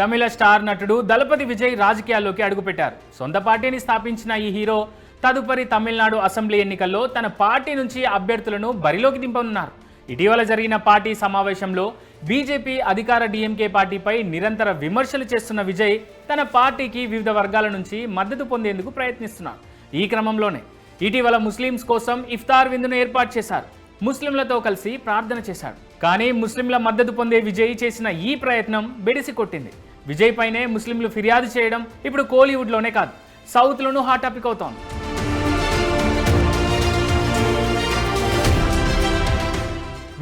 తమిళ star నటుడు దళపతి విజయ్ రాజకీయాల్లోకి అడుగుపెట్టారు. సొంత పార్టీని స్థాపించిన ఈ హీరో తదుపరి తమిళనాడు అసెంబ్లీ ఎన్నికల్లో తన పార్టీ నుంచి అభ్యర్థులను బరిలోకి దింపనున్నారు. ఇటీవల జరిగిన పార్టీ సమావేశంలో బీజేపీ అధికార డీఎంకే పార్టీపై నిరంతర విమర్శలు చేస్తున్న విజయ్ తన పార్టీకి వివిధ వర్గాల నుంచి మద్దతు పొందేందుకు ప్రయత్నిస్తున్నారు. ఈ క్రమంలోనే ఇటీవల ముస్లింస్ కోసం ఇఫ్తార్ విందును ఏర్పాటు చేశారు. ముస్లింలతో కలిసి ప్రార్థన చేశాడు. కానీ ముస్లింల మద్దతు పొందే విజయ్ చేసిన ఈ ప్రయత్నం బెడిసి కొట్టింది. విజయ్ పైనే ముస్లింలు ఫిర్యాదు చేయడం ఇప్పుడు కోలీవుడ్లోనే కాదు, సౌత్లోనూ హాట్ టాపిక్ అవుతోంది.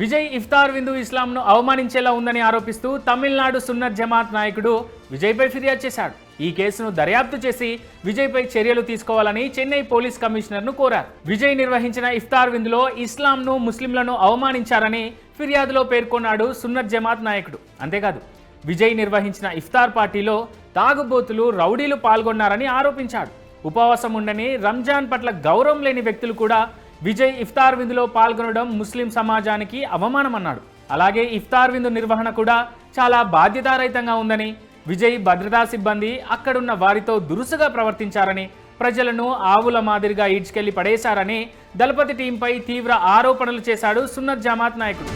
విజయ్ ఇఫ్తార్ విందు ఇస్లాంను అవమానించేలా ఉందని ఆరోపిస్తూ తమిళనాడు సున్నత్ జమాత్ నాయకుడు విజయ్పై ఫిర్యాదు చేశాడు. ఈ కేసును దర్యాప్తు చేసి విజయ్పై చర్యలు తీసుకోవాలని చెన్నై పోలీస్ కమిషనర్ను కోరారు. విజయ్ నిర్వహించిన ఇఫ్తార్ విందులో ఇస్లాంను ముస్లింలను అవమానించారని ఫిర్యాదులో పేర్కొన్నాడు సున్నత్ జమాత్ నాయకుడు. అంతేకాదు, విజయ్ నిర్వహించిన ఇఫ్తార్ పార్టీలో తాగుబోతులు, రౌడీలు పాల్గొన్నారని ఆరోపించాడు. ఉపవాసం ఉండని, రంజాన్ పట్ల గౌరవం లేని వ్యక్తులు కూడా విజయ్ ఇఫ్తార్ విందులో పాల్గొనడం ముస్లిం సమాజానికి అవమానమన్నాడు. అలాగే ఇఫ్తార్ విందు నిర్వహణ కూడా చాలా బాధ్యతారహితంగా ఉందని, విజయ్ భద్రతా సిబ్బంది అక్కడున్న వారితో దురుసుగా ప్రవర్తించారని, ప్రజలను ఆవుల మాదిరిగా ఈడ్చుకెళ్లి పడేశారని దళపతి టీంపై తీవ్ర ఆరోపణలు చేశాడు సున్నత్ జమాత్ నాయకుడు.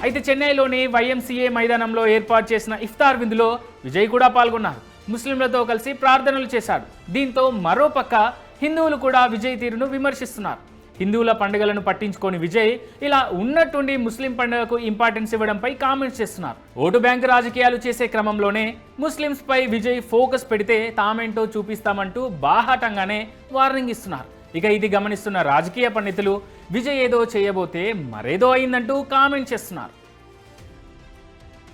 అయితే చెన్నైలోని వైఎంసీఏ మైదానంలో ఏర్పాటు చేసిన ఇఫ్తార్ విందులో విజయ్ కూడా పాల్గొన్నారు. ముస్లింలతో కలిసి ప్రార్థనలు చేశాడు. దీంతో మరోపక్క హిందువులు కూడా విజయ్ తీరును విమర్శిస్తున్నారు. హిందువుల పండుగలను పట్టించుకొని విజయ్ ఇలా ఉన్నట్టుండి ముస్లిం పండుగకు ఇంపార్టెన్స్ ఇవ్వడంపై కామెంట్స్ చేస్తున్నారు. ఓటు బ్యాంకు రాజకీయాలు చేసే క్రమంలోనే ముస్లింస్ పై విజయ్ ఫోకస్ పెడితే తామేంటో చూపిస్తామంటూ బాహాటంగానే వార్నింగ్ ఇస్తున్నారు. ఇక ఇది గమనిస్తున్న రాజకీయ పండితులు విజయ్ ఏదో చేయబోతే మరేదో అయిందంటూ కామెంట్ చేస్తున్నారు.